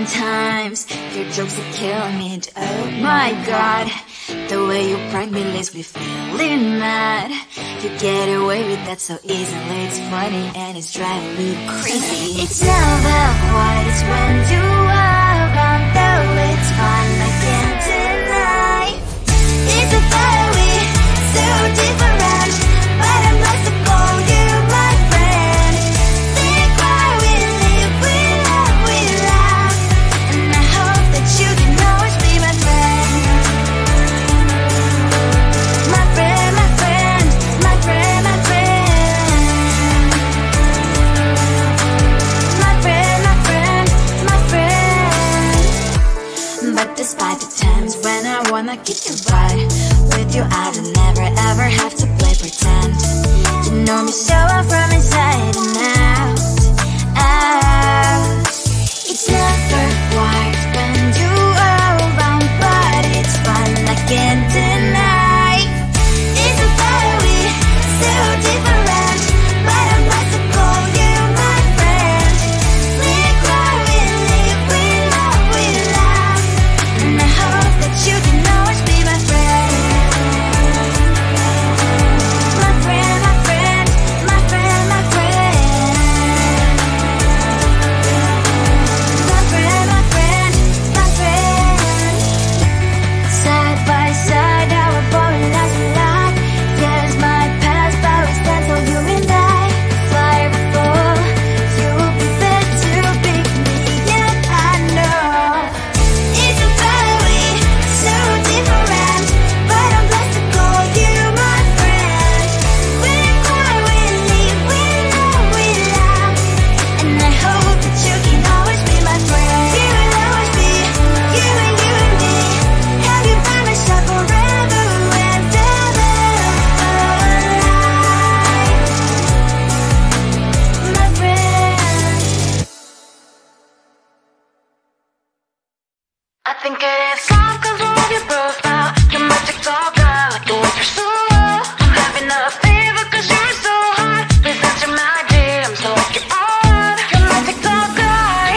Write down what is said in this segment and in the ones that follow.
sometimes your jokes that kill me. Oh my god, the way you prank me leaves me feeling mad. You get away with that so easily. It's funny and it's driving me crazy. It's never quiet, it's when you are around. Though it's fun, I can't deny. It's a very so different, but I'm blessed to call you my friend. Think why we live, we love, we laugh, and I hope that you can always be my friend. My friend, my friend, my friend, my friend. My friend, my friend, my friend. But despite the times when I wanna get you right, with you I don't never ever have to play pretend. You know me so well from inside and out, out. It's never quiet when you are around, but it's fun, I can't deny. It's a very so different, but I'm about to call you my friend. We cry, we live, we love, we laugh, and I hope that you can always be my friend. My friend, my friend, my friend, my friend. My friend, my friend, my friend. Side by side, our body lasts a lot. Yes, my past, but we stand so you and I fly before. You will be there to pick me, yet I know it's a very so different, but I'm blessed to call you my friend. We cry, we live, we love, we laugh, and I hope that you can always be my friend. You will always be you and me. Have you by my side forever and ever. My friend. I think it is soft cause I love your profile. You're my TikTok girl, like the way you're so low. I'm having a fever cause you're so hot. Please answer my DMs, so like you're on. You're my TikTok guy.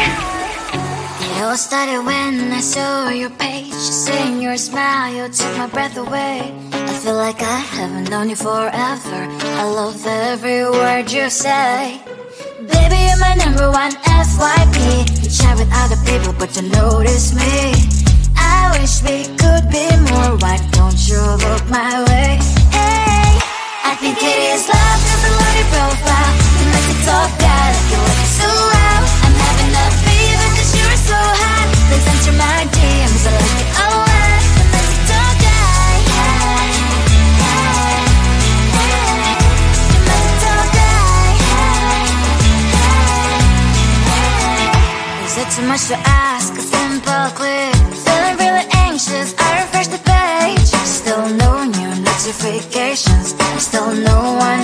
It all started when I saw your page. Seeing your smile, you took my breath away. I feel like I haven't known you forever. I love every word you say. Baby, you're my number one FYP. You chat with other people, but you notice me. I wish we could be more. Why don't you look my way? Hey, I think it is love cause I love your profile. You make it talk bad, like you look so well. I'm having a fever cause you're so hot. Please answer my DMs, I like it a lot. You make it talk guy. Hey, hey, hey. You make it talk guy. Is it too much to ask? A simple click. Feeling really anxious, I refresh the page. Still no new notifications, still no one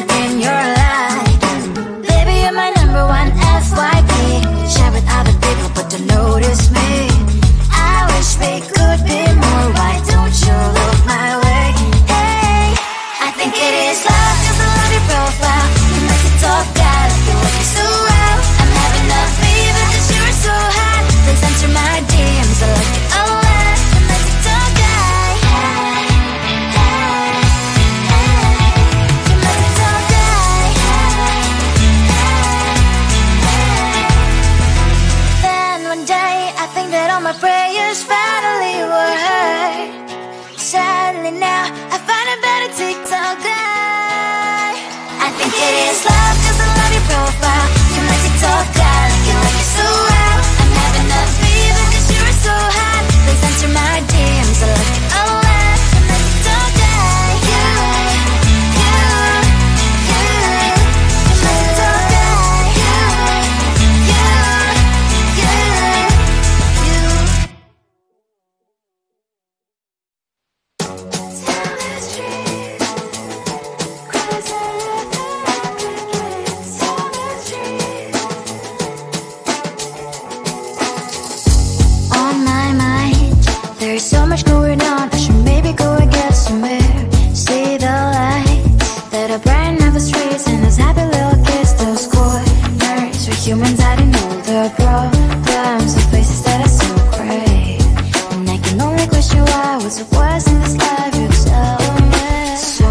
what's the worst in this life you tell me. So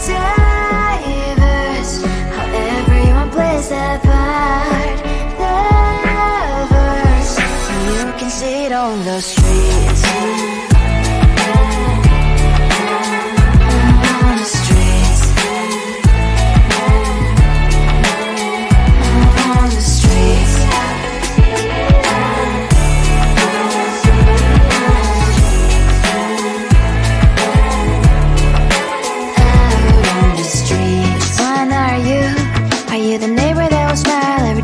diverse, how everyone plays their part. Their verse, you can see it on the streets.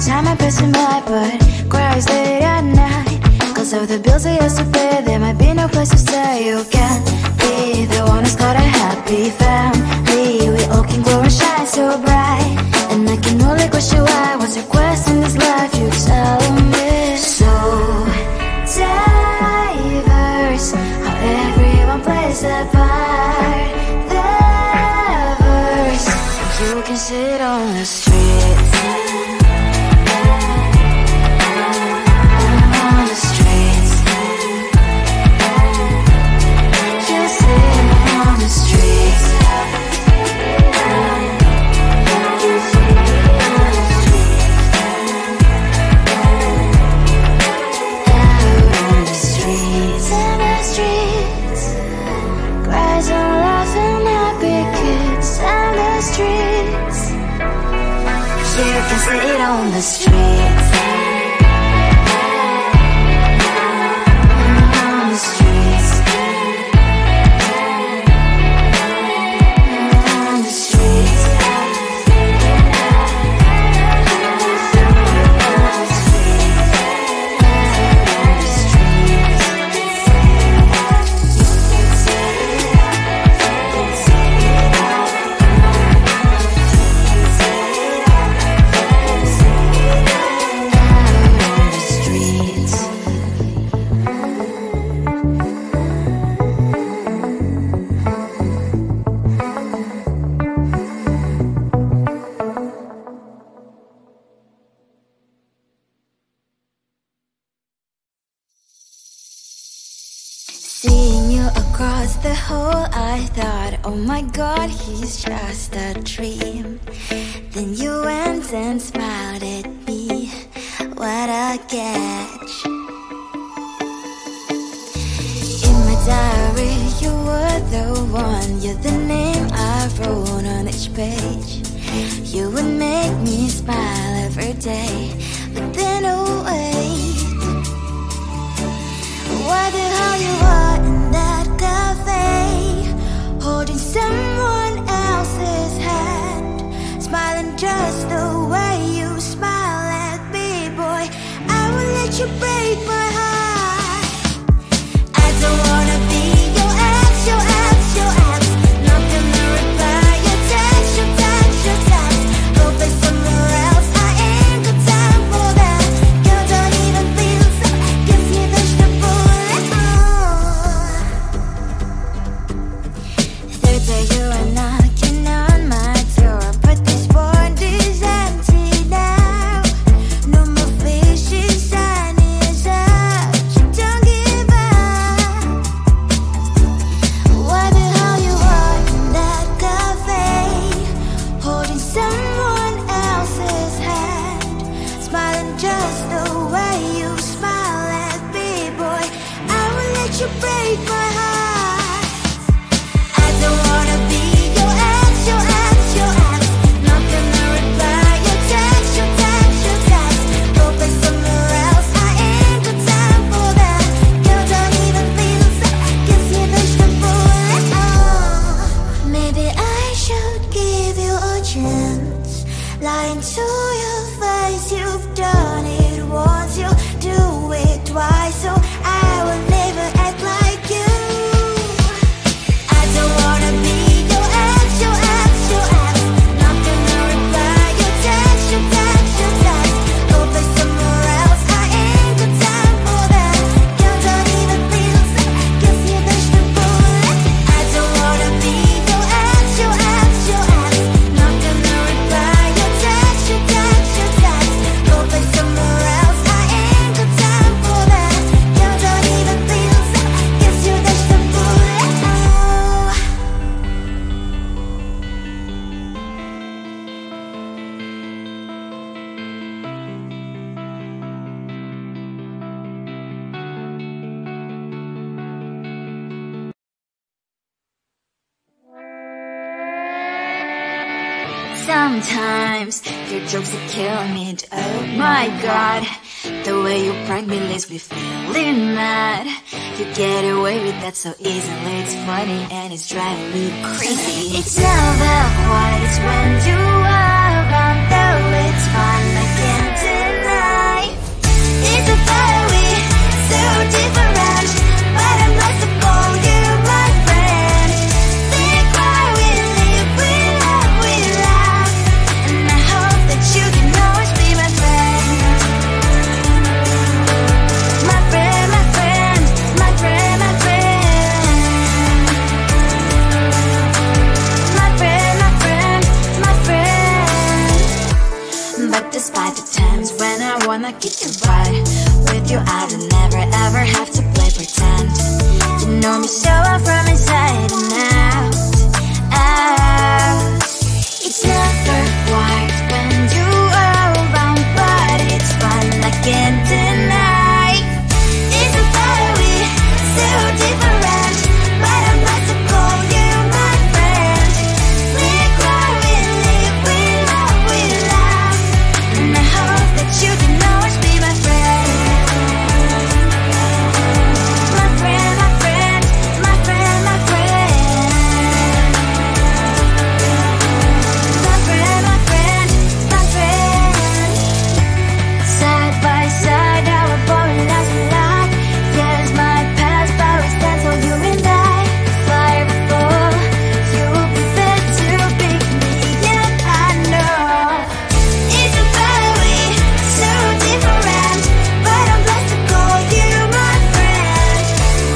Time I press in my butt, cries late at night. Cause of the bills I used to pay, there might be no place to stay. You can't be the one who's got a happy family. We all can glow and shine so bright. And I can only question why. What's your quest in this life, you tell me. So diverse, how everyone plays their part. Their verse, you can sit on the streets. You can sit on the streets. On the streets. On the streets. Seeing you across the hall, I thought, oh my god, he's just a dream. Then you went and smiled at me. What a catch. In my diary, you were the one. You're the name I wrote on each page. You would make me smile every day. But then, oh wait, why the hell you are in that cafe, holding someone else's hand, smiling just the way you smile at me, boy. I will let you break my heart. I don't wanna be your ex, your ex, your ex. Not gonna reply your text, your text, your text. Go play somewhere else, I ain't got time for that. Girl, don't even feel so, gives me vegetable. Third day you are knocking on my door, but this phone is empty now. No more faces, sign is up. You don't give up. Why the hell you are in that cafe, holding someone else's hand, smiling just the way you smile at me, boy. I will let you break my heart. I don't wanna be your ex, your ex, your ex. Not gonna reply your text, your text, your text. Go play somewhere else, I ain't got time for that. Girl, don't even feel so, gives me vegetable. Maybe I should give you a chance. Lying to your face, you've done it once, you do it twice. So I will never act like you. Sometimes your jokes that kill me. Oh my god, the way you prank me leaves me feeling mad. You get away with that so easily. It's funny and it's driving me crazy. It's never quiet, it's when you are around. Though it's fun, I can't deny. It's a very so different, but I'm blessed to call you my friend. We cry, we live, we love, we laugh, and I hope that you can always be my friend. My friend, my friend, my friend, my friend. My friend, my friend, my friend. But despite the times when I wanna keep you right, with you I don't never ever have to play pretend. You know me so well from inside and out, out. It's never quiet when you are around, but it's fun, I can't deny. It's a very so different, but I'm glad to call you my friend. We cry, we live, we love, we laugh, and I hope that you can always be my friend. My friend, my friend, my friend, my friend. My friend, my friend, my friend. Side by side, our body lasts a lot. Yes, my past, but we stand so you and I. Fly before you prefer to pick me, yet I know it's a very so different, but I'm blessed to call you my friend.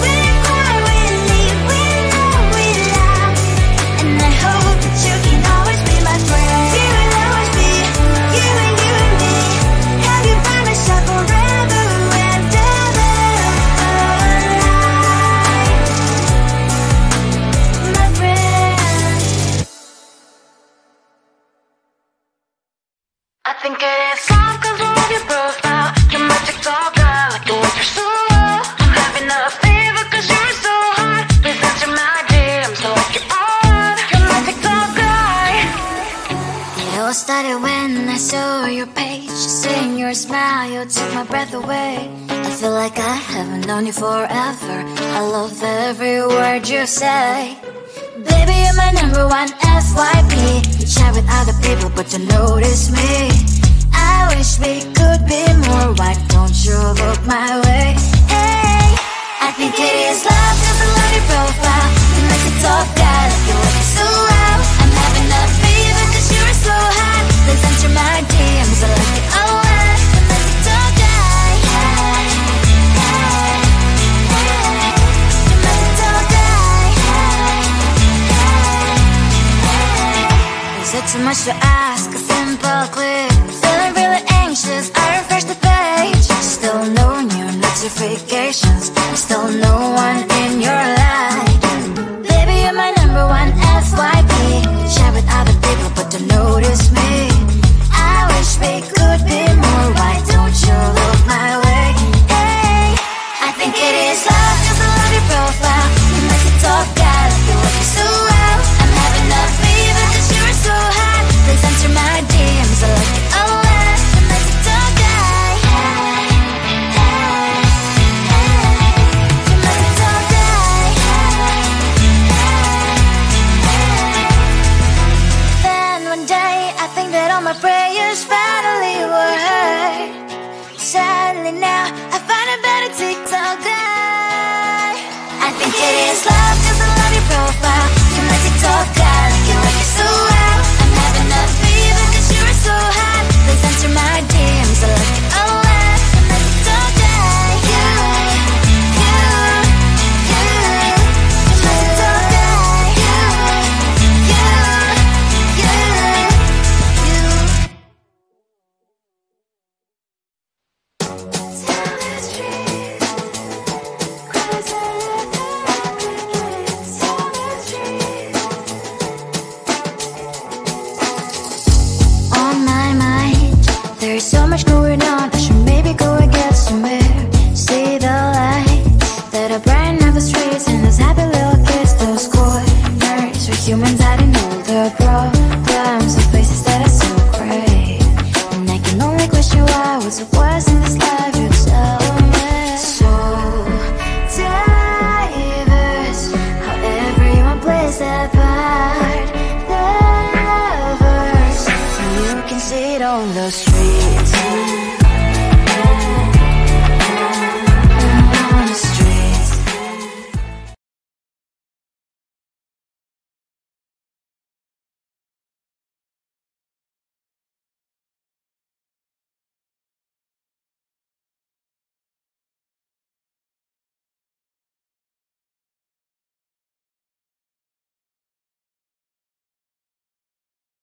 We cry, we live, we love, we laugh, and I hope that you can always be my friend. You will always be you and me. Have you by my side forever and ever. My friend. I think it is soft cause I love your profile. You're my TikTok girl, like the way you're so low. I'm having a fever cause you're so hot. Please answer my DMs like you're on. You're my TikTok guy. It all started when I saw your page. Seeing your smile, you took my breath away. I feel like I haven't known you forever. I love every word you say. Baby, you're my number one FYP. You chat with other people, but you notice me. I wish we could be more. Why don't you look my way? Hey, I think it is love cause I love your profile. You make it talk guy like you look so well. I'm having a fever cause you're so hot. Please answer my DMs, I like it all right. You make it talk guy. Hey, hey, hey. You make it talk guy. Is it too much to ask? A simple click. Feeling really anxious, I refresh the page. Still no new notifications. Still no one in your life. Baby, you're my number one FYP. You chat with other people, but don't notice me. I wish we could be more. Why don't you look my way? Hey, I think it is love cause I love your profile. You make it talk guy like you look so well. I'm having a fever cause you're so hot. Please answer my DMs, I